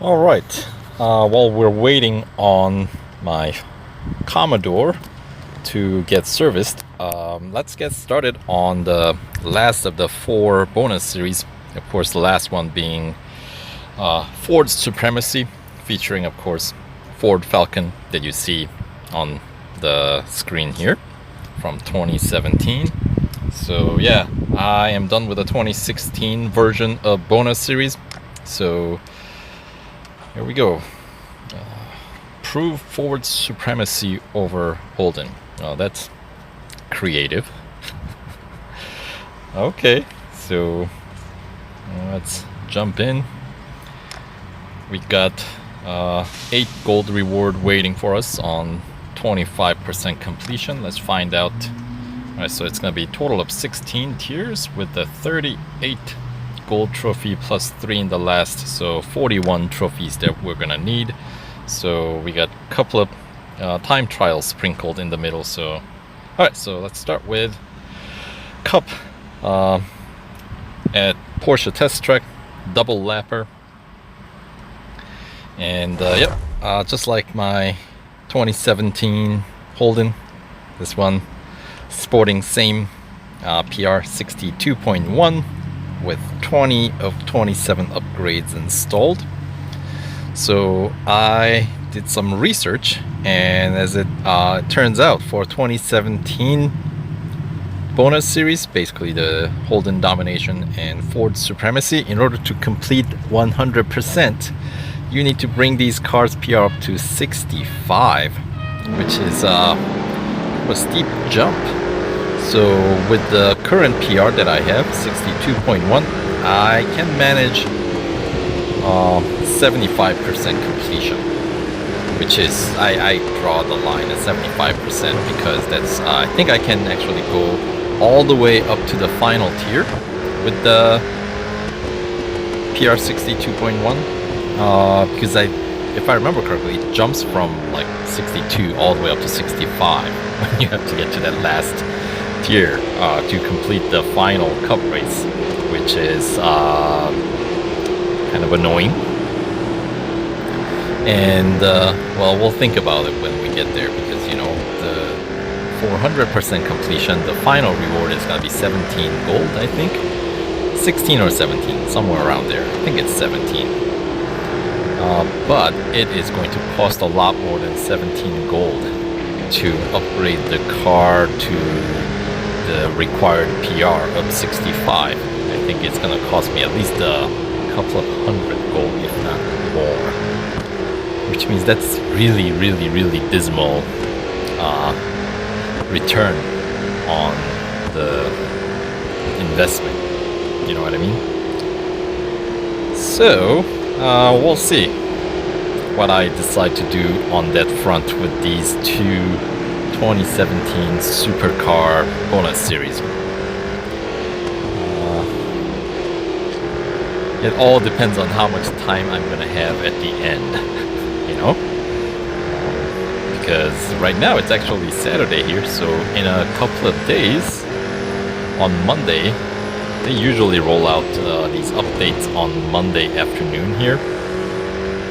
All right. While we're waiting on my Commodore to get serviced, let's get started on the last of the 4 bonus series. Of course, the last one being Ford Supremacy, featuring, of course, Ford Falcon that you see on the screen here from 2017. So yeah, I am done with the 2016 version of bonus series. So here we go. Prove Ford Supremacy over Holden. Oh, that's creative. Okay, so let's jump in. We got 8 gold reward waiting for us on 25% completion. Let's find out. Alright, so it's going to be a total of 16 tiers with the 38 gold trophy plus 3 in the last, so 41 trophies that we're gonna need. So we got a couple of time trials sprinkled in the middle. So alright, so let's start with Cup at Porsche Test Track, double lapper. And yep, just like my 2017 Holden, this one sporting same PR 62.1 with 20 of 27 upgrades installed. So I did some research, and as it turns out, for 2017 bonus series, basically the Holden Domination and Ford Supremacy, in order to complete 100%, you need to bring these cars PR up to 65, which is a steep jump. So with the current PR that I have, 62.1, I can manage 75% completion, which is, I draw the line at 75% because that's, I think I can actually go all the way up to the final tier with the PR 62.1, because if I remember correctly, it jumps from like 62 all the way up to 65 when you have to get to that last tier to complete the final cup race, which is kind of annoying. And well, we'll think about it when we get there, because you know, the 400% completion, the final reward is going to be 17 gold, I think, 16 or 17, somewhere around there. I think it's 17. But it is going to cost a lot more than 17 gold to upgrade the car to the required PR of 65. I think it's gonna cost me at least a couple of hundred gold, if not more. Which means that's really, really, really dismal return on the investment. You know what I mean? So we'll see what I decide to do on that front with these 2 2017 Supercar bonus series. It all depends on how much time I'm gonna have at the end, you know? Because right now it's actually Saturday here, so in a couple of days, on Monday, they usually roll out these updates on Monday afternoon here.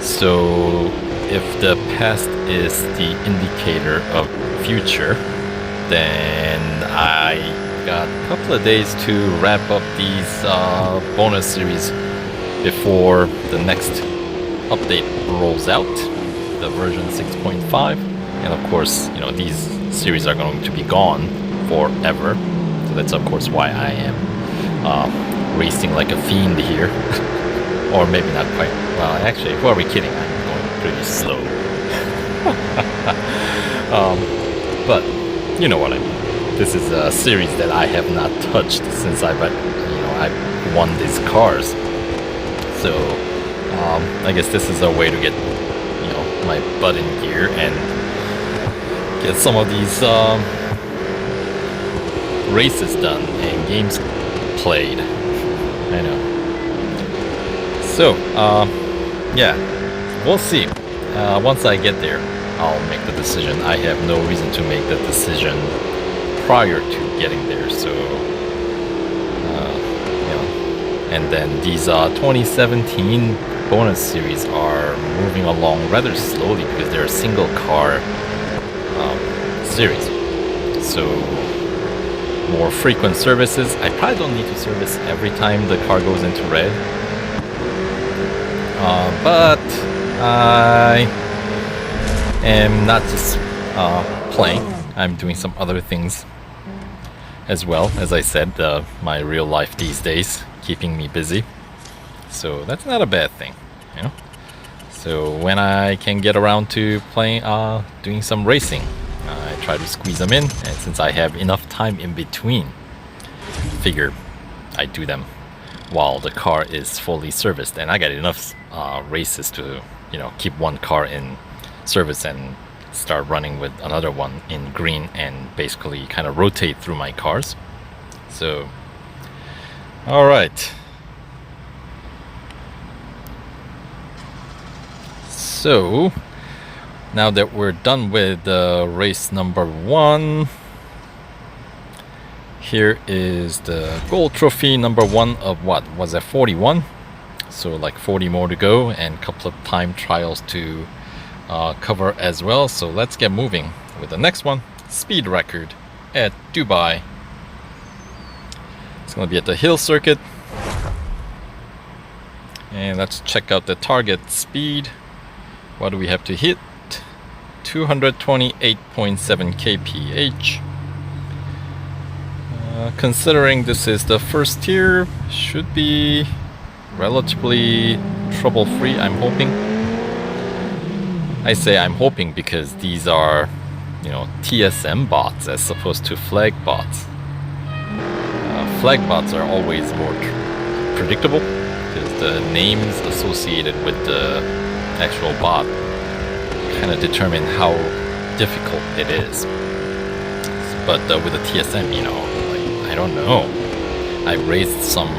So if the past is the indicator of future, then I got a couple of days to wrap up these bonus series before the next update rolls out, the version 6.5. And of course, you know, these series are going to be gone forever. So that's of course why I am racing like a fiend here. Or maybe not quite. Well, actually, who are we kidding? I'm going pretty slow. But you know what I mean. This is a series that I have not touched since I won these cars. So I guess this is a way to get, you know, my butt in gear and get some of these races done and games played. I know. So yeah, we'll see. Once I get there, I'll make the decision. I have no reason to make the decision prior to getting there. So you know, and then these 2017 bonus series are moving along rather slowly because they're a single car series. So more frequent services. I probably don't need to service every time the car goes into red. But I am not just playing. I'm doing some other things as well. As I said, my real life these days keeping me busy. So that's not a bad thing, you know. So when I can get around to playing, doing some racing, I try to squeeze them in. And since I have enough time in between, figure I do them while the car is fully serviced, and I got enough races to, you know, keep one car in service and start running with another one in green and basically kind of rotate through my cars. So, all right. So, now that we're done with race number 1, here is the gold trophy number 1 of what was that, 41? So like 40 more to go and a couple of time trials to cover as well. So let's get moving with the next one. Speed record at Dubai. It's going to be at the hill circuit. And let's check out the target speed. What do we have to hit? 228.7 kph. Considering this is the first tier, should be relatively trouble-free, I'm hoping. I say I'm hoping because these are, you know, TSM bots as opposed to flag bots. Flag bots are always more predictable because the names associated with the actual bot kind of determine how difficult it is. But with the TSM, you know, like, I don't know. I raced some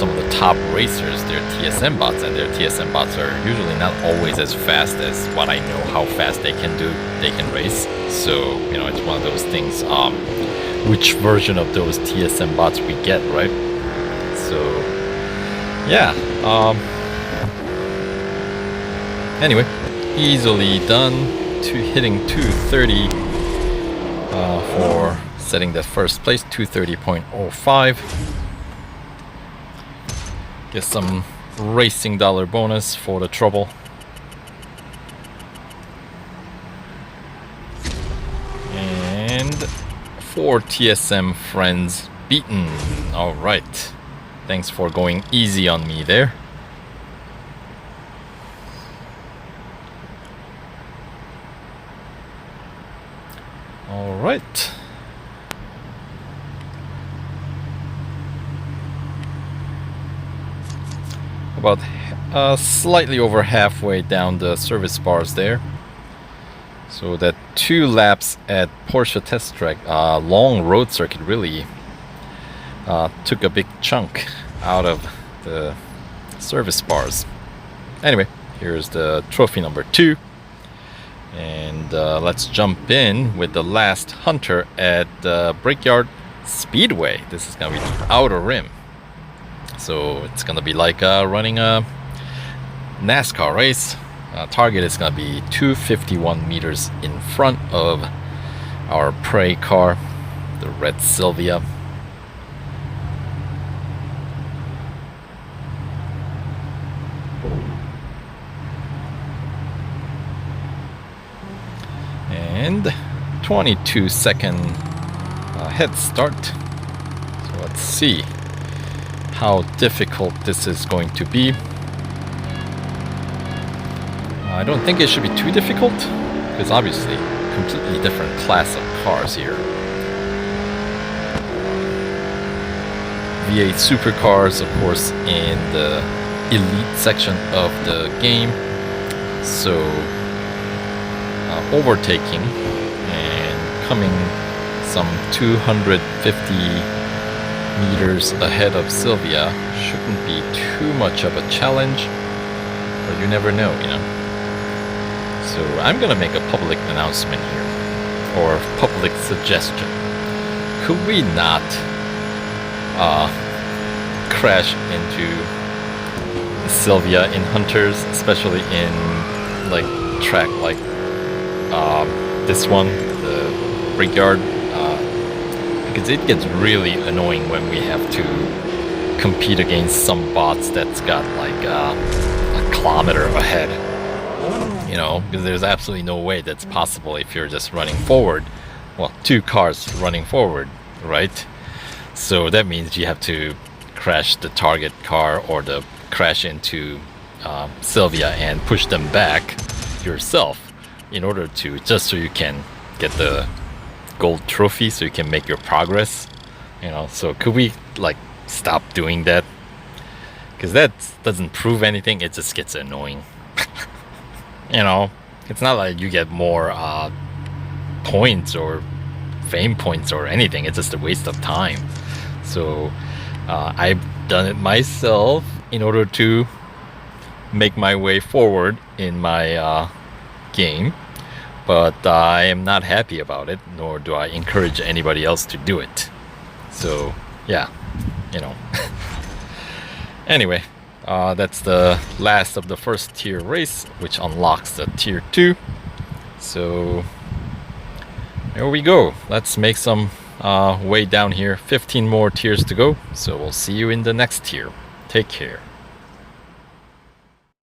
of the top racers, their TSM bots, and their TSM bots are usually not always as fast as what I know how fast they can race. So, you know, it's one of those things, which version of those TSM bots we get, right? So, yeah. Anyway, easily done to hitting 230 for setting that first place, 230.05. Get some racing dollar bonus for the trouble. And 4 TSM friends beaten. Alright. Thanks for going easy on me there. Alright. About slightly over halfway down the service bars there. So that 2 laps at Porsche test track, long road circuit, really took a big chunk out of the service bars. Anyway, here's the trophy number 2. And let's jump in with the last hunter at Brickyard Speedway. This is going to be the outer rim. So it's going to be like running a NASCAR race. Target is going to be 251 meters in front of our prey car, the red Sylvia. And 22-second head start. So let's see how difficult this is going to be. I don't think it should be too difficult, because obviously completely different class of cars here. V8 Supercars, of course, in the elite section of the game. So overtaking and coming some 250 meters ahead of Sylvia shouldn't be too much of a challenge, but you never know, you know. So I'm gonna make a public announcement here, or public suggestion. Could we not crash into Sylvia in Hunters, especially in like track like this one, the Brickyard, because it gets really annoying when we have to compete against some bots that's got like a kilometer ahead. You know, because there's absolutely no way that's possible if you're just running forward. Well, two cars running forward, right? So that means you have to crash the target car or the crash into Sylvia and push them back yourself in order to, just so you can get the gold trophy, so you can make your progress. You know, so could we like stop doing that? Because that doesn't prove anything. It just gets annoying. You know, it's not like you get more points or fame points or anything. It's just a waste of time. So I've done it myself in order to make my way forward in my game, but I am not happy about it, nor do I encourage anybody else to do it. So yeah, you know. Anyway, that's the last of the first tier race, which unlocks the tier 2. So there we go. Let's make some way down here. 15 more tiers to go. So we'll see you in the next tier. Take care.